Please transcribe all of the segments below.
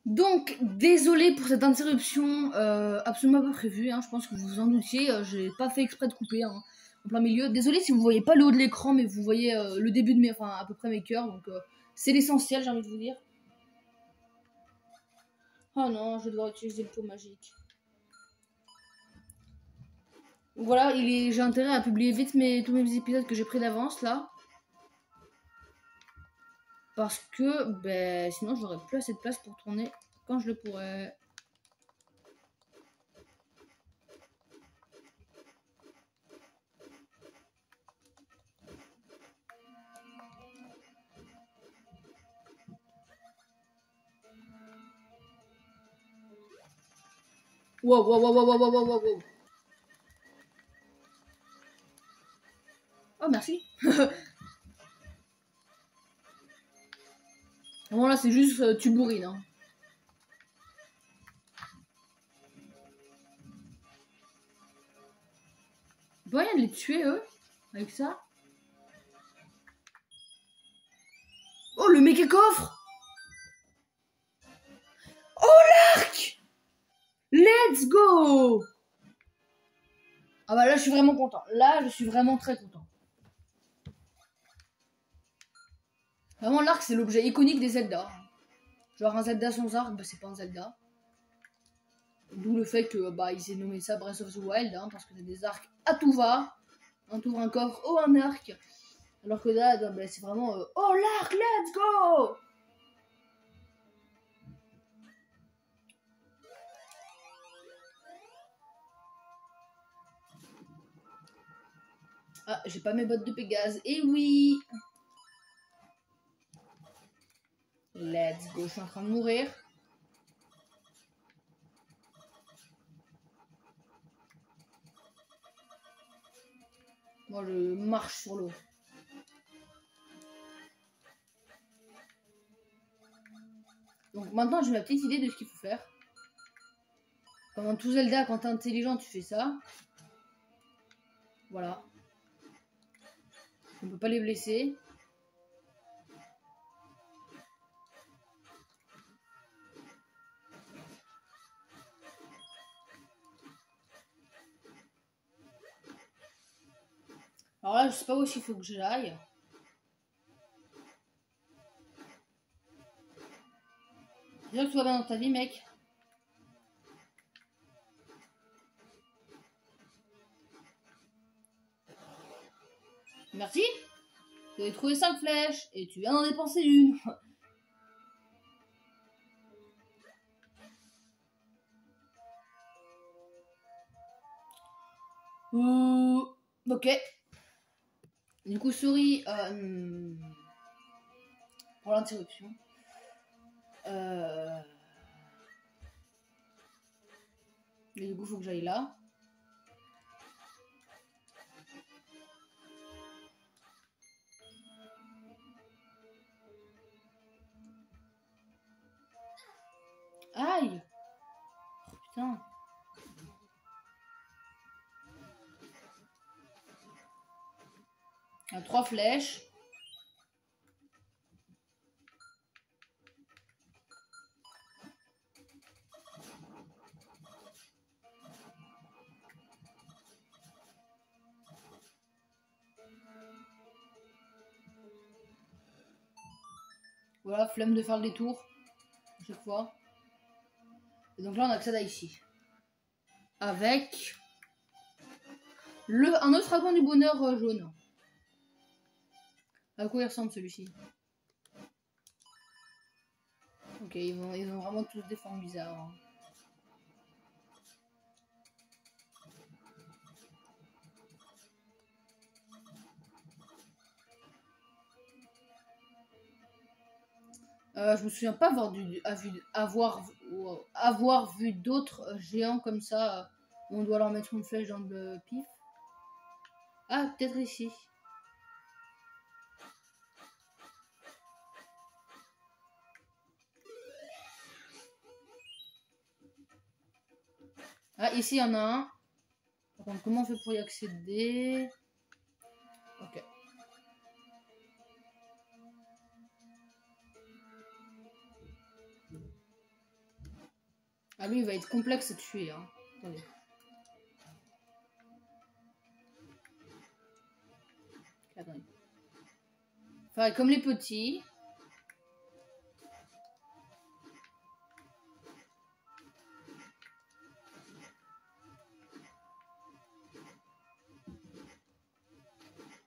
Donc, désolé pour cette interruption absolument pas prévue, hein, je pense que vous vous en doutiez, j'ai pas fait exprès de couper hein, en plein milieu. Désolé si vous voyez pas le haut de l'écran, mais vous voyez le début de mes, enfin à peu près mes cœurs, donc c'est l'essentiel, j'ai envie de vous dire. Oh non, je vais devoir utiliser le pot magique. Donc voilà, j'ai intérêt à publier vite tous mes épisodes que j'ai pris d'avance là. Parce que ben, sinon j'aurais plus assez de place pour tourner quand je le pourrais. Wow, wow, wow, wow, wow, wow, wow, wow. Oh, merci. Bon, là, c'est juste tu bourrines. Hein. Il peut rien de les tuer, eux, avec ça. Oh, le méga coffre. Oh, l'arc. Let's go. Ah bah là, je suis vraiment content. Là, je suis vraiment très content. Vraiment, l'arc, c'est l'objet iconique des Zelda. Genre, un Zelda sans arc, bah, c'est pas un Zelda. D'où le fait que bah ils aient nommé ça Breath of the Wild, hein, parce que t'as des arcs à tout va. On t'ouvre un coffre, oh un arc. Alors que là, bah, c'est vraiment oh l'arc, let's go. Ah, j'ai pas mes bottes de Pégase. Et oui. Let's go, je suis en train de mourir. Moi, je marche sur l'eau. Donc maintenant, j'ai ma petite idée de ce qu'il faut faire. Comme dans tout Zelda, quand t'es intelligent, tu fais ça. Voilà. On peut pas les blesser. Alors là, je sais pas où il faut que j'aille. Déjà que tu vas bien dans ta vie, mec. Merci. Tu avais trouvé 5 flèches et tu viens d'en dépenser une. Ok. Du coup, sorry pour l'interruption. Mais du coup, faut que j'aille là. Aïe. Oh, putain. Il y a 3 flèches. Voilà, flemme de faire le détour à chaque fois. Et donc là, on accède à ici. Avec un autre fragment du bonheur jaune. À quoi il ressemble celui-ci? Ok, ils ont vraiment tous des formes bizarres. Hein. Je me souviens pas avoir vu d'autres géants comme ça. Où on doit leur mettre une flèche dans le pif. Ah, peut-être ici. Ah, ici, il y en a un. Par contre, comment on fait pour y accéder? Ok. Ah, lui, il va être complexe à tuer. Hein. Attendez. Attendez. Enfin, comme les petits.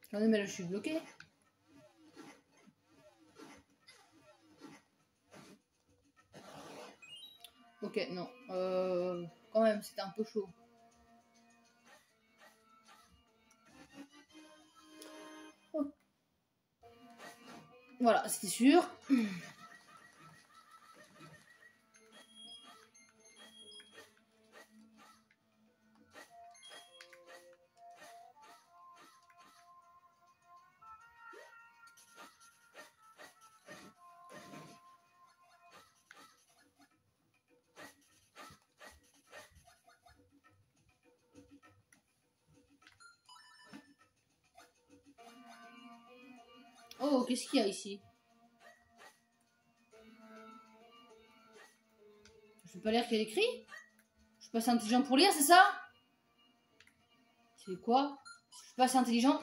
Attendez, mais là, je suis bloqué. Ok, non. Quand même, c'était un peu chaud. Oh. Voilà, c'était sûr. Oh, qu'est-ce qu'il y a ici? Je peux pas lire qu'il y a écrit? Je suis pas assez intelligent pour lire, c'est ça? C'est quoi? Je suis pas assez intelligent?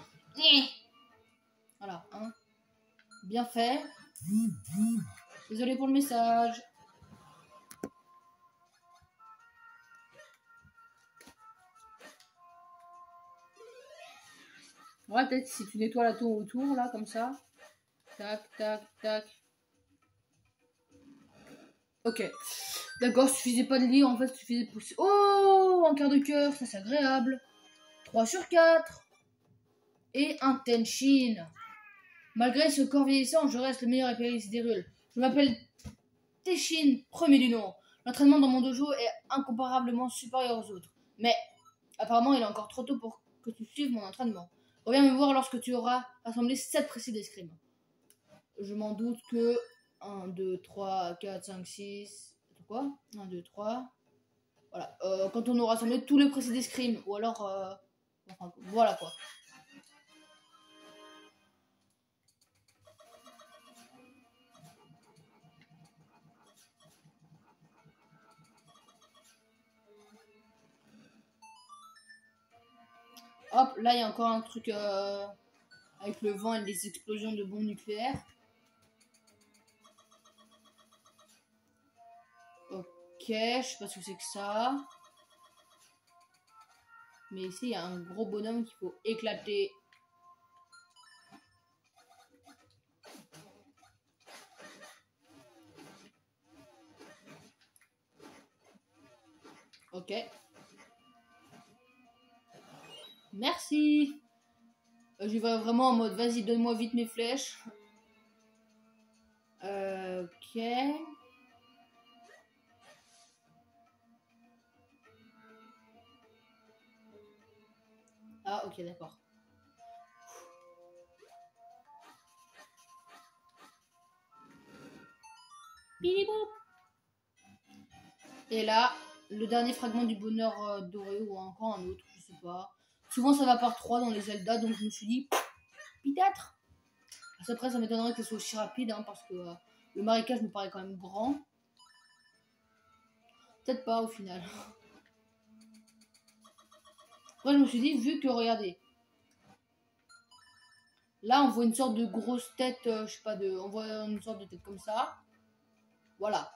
Voilà, hein. Bien fait. Désolé pour le message. Ouais, peut-être si tu nettoies la tour autour, là, comme ça. Tac, tac, tac. Ok. D'accord, suffisait pas de lire, en fait, suffisait de pousser. Oh, un quart de cœur, ça c'est agréable. 3 sur 4. Et un Tenshin. Malgré ce corps vieillissant, je reste le meilleur épéiste des rules. Je m'appelle Tenshin, premier du nom. L'entraînement dans mon dojo est incomparablement supérieur aux autres. Mais, apparemment, il est encore trop tôt pour que tu suives mon entraînement. Reviens me voir lorsque tu auras rassemblé 7 précis d'escrime. Je m'en doute que 1, 2, 3, 4, 5, 6... Quoi 1, 2, 3... Voilà. Quand on aura rassemblé tous les précis d'escrime. Ou alors... Enfin, voilà quoi. Hop, là il y a encore un truc avec le vent et les explosions de bombes nucléaires. Ok, je sais pas ce que c'est que ça. Mais ici il y a un gros bonhomme qu'il faut éclater. Ok. Merci. J'y vais vraiment en mode vas-y donne-moi vite mes flèches. Ok. Ah ok d'accord. Et là, le dernier fragment du bonheur doré ou encore un autre, je sais pas. Souvent ça va par 3 dans les Zelda, donc je me suis dit, peut-être. Après ça m'étonnerait que ce soit aussi rapide, hein, parce que le marécage me paraît quand même grand. Peut-être pas au final. Moi je me suis dit, vu que regardez, là on voit une sorte de grosse tête, je sais pas, on voit une sorte de tête comme ça. Voilà.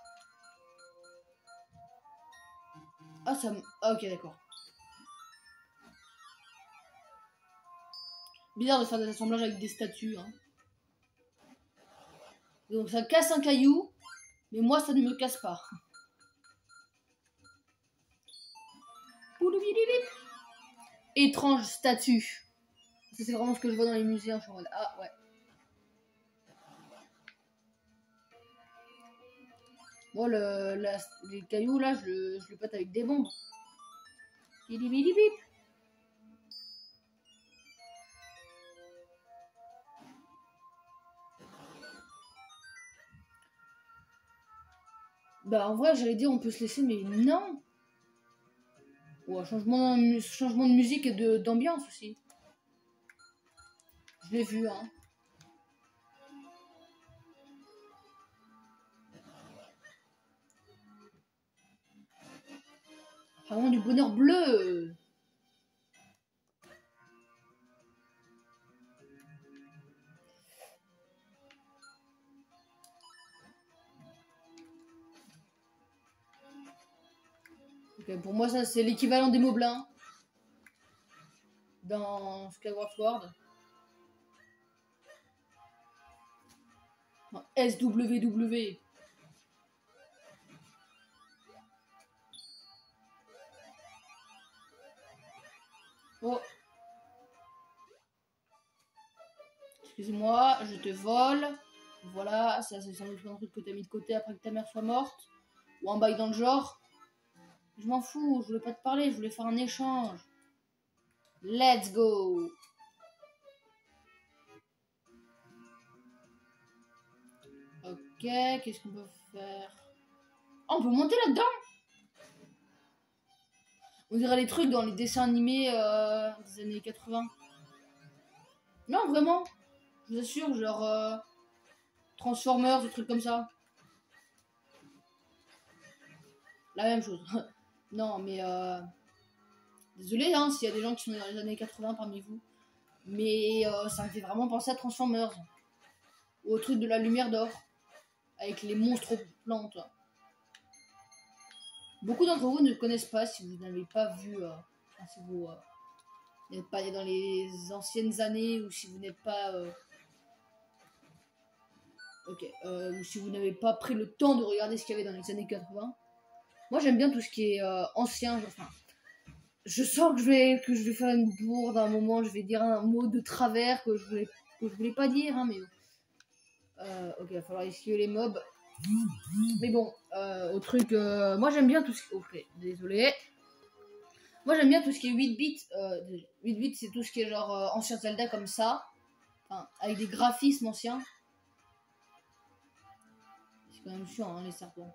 Ah ça ah, ok d'accord. Bizarre de faire des assemblages avec des statues. Hein. Donc ça casse un caillou, mais moi ça ne me casse pas. Étrange statue. C'est vraiment ce que je vois dans les musées. Je suis en mode, ah ouais. Moi, les cailloux là, je les pète avec des bombes. Bidi bidi bip. Bah en vrai, j'allais dire on peut se laisser, mais non. Ou un changement de musique et d'ambiance aussi. Je l'ai vu, hein. Vraiment du bonheur bleu. Ok, pour moi, ça, c'est l'équivalent des moblins dans Skyward Sword. Non, SWW. Oh. Excuse-moi, je te vole. Voilà, ça c'est sans doute un truc que t'as mis de côté après que ta mère soit morte. Ou un bail dans le genre. Je m'en fous, je voulais pas te parler, je voulais faire un échange. Let's go. Ok, qu'est-ce qu'on peut faire? Oh, on peut monter là-dedans? On dirait les trucs dans les dessins animés des années 80. Non, vraiment. Je vous assure, genre Transformers, des trucs comme ça. La même chose. Non, mais désolé hein, s'il y a des gens qui sont dans les années 80 parmi vous. Mais ça me fait vraiment penser à Transformers. Ou au truc de la lumière d'or. Avec les monstres plantes. Beaucoup d'entre vous ne connaissent pas si vous n'avez pas vu. Si vous n'êtes pas né dans les anciennes années ou si vous n'êtes pas. Ok. Ou si vous n'avez pas pris le temps de regarder ce qu'il y avait dans les années 80. Moi j'aime bien tout ce qui est ancien. Enfin, je sens que je vais faire une bourde à un moment. Je vais dire un mot de travers que je voulais pas dire. Hein, mais ok, il va falloir esquiver les mobs. Mais bon, au truc. Moi j'aime bien tout ce qui. Ok, désolé. Moi j'aime bien tout ce qui est 8 bits. 8 bits c'est tout ce qui est genre ancien Zelda comme ça. Enfin, avec des graphismes anciens. C'est quand même chiant hein, les serpents.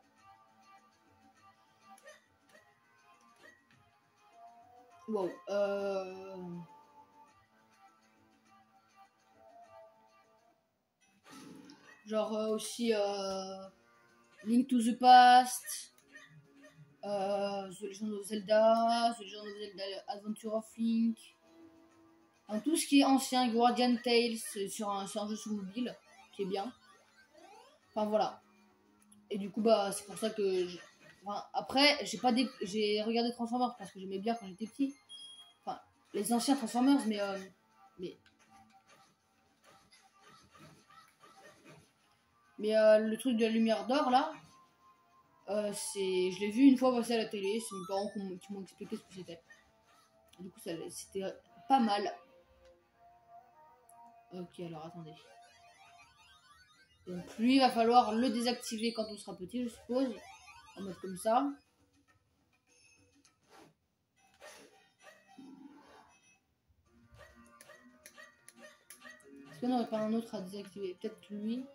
Wow. Genre aussi Link to the Past. The Legend of Zelda, The Legend of Zelda Adventure of Link. Enfin, tout ce qui est ancien, Guardian Tales sur un jeu sur mobile, qui est bien. Enfin voilà. Et du coup bah c'est pour ça que enfin, après j'ai regardé Transformers parce que j'aimais bien quand j'étais petit. Enfin les anciens Transformers mais le truc de la lumière d'or là je l'ai vu une fois passer à la télé, c'est mes parents qui m'ont expliqué ce que c'était. Du coup c'était pas mal. Ok alors attendez. Donc lui il va falloir le désactiver quand on sera petit je suppose. En mode comme ça. Est-ce qu'on n'aurait pas un autre à désactiver? Peut-être lui.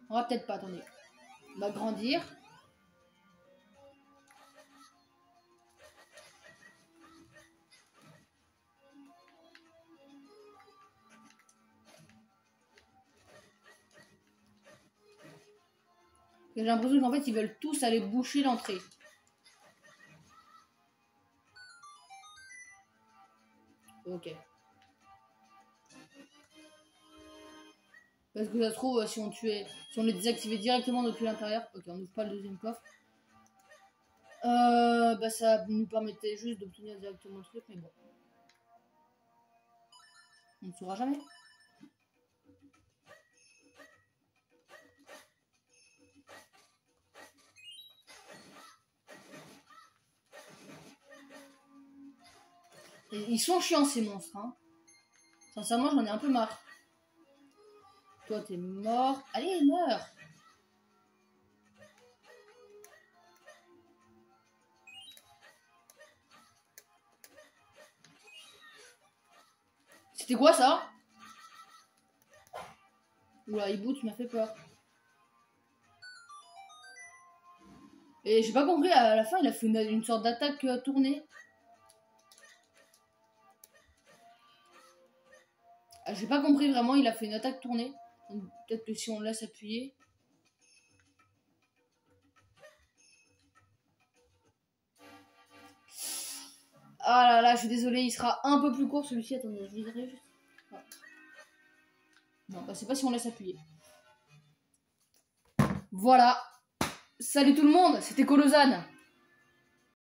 On va peut-être pas, attendez. On va grandir. J'ai l'impression qu'en fait ils veulent tous aller boucher l'entrée. Ok. Parce que ça se trouve, si on les désactivait directement depuis l'intérieur. Ok, on n'ouvre pas le deuxième coffre. Bah ça nous permettait juste d'obtenir directement le truc, mais bon. On ne saura jamais. Et ils sont chiants ces monstres, hein. Sincèrement, j'en ai un peu marre. Toi, t'es mort. Allez, meurs. C'était quoi ça? Oula, Hibou, tu m'as fait peur. Et j'ai pas compris, à la fin, il a fait une sorte d'attaque tournée. Ah, j'ai pas compris vraiment, il a fait une attaque tournée. Peut-être que si on le laisse appuyer. Ah là là, je suis désolé, il sera un peu plus court celui-ci. Attendez, je dirais juste. Ah. Non, bah c'est pas si on laisse appuyer. Voilà. Salut tout le monde, c'était Colosane.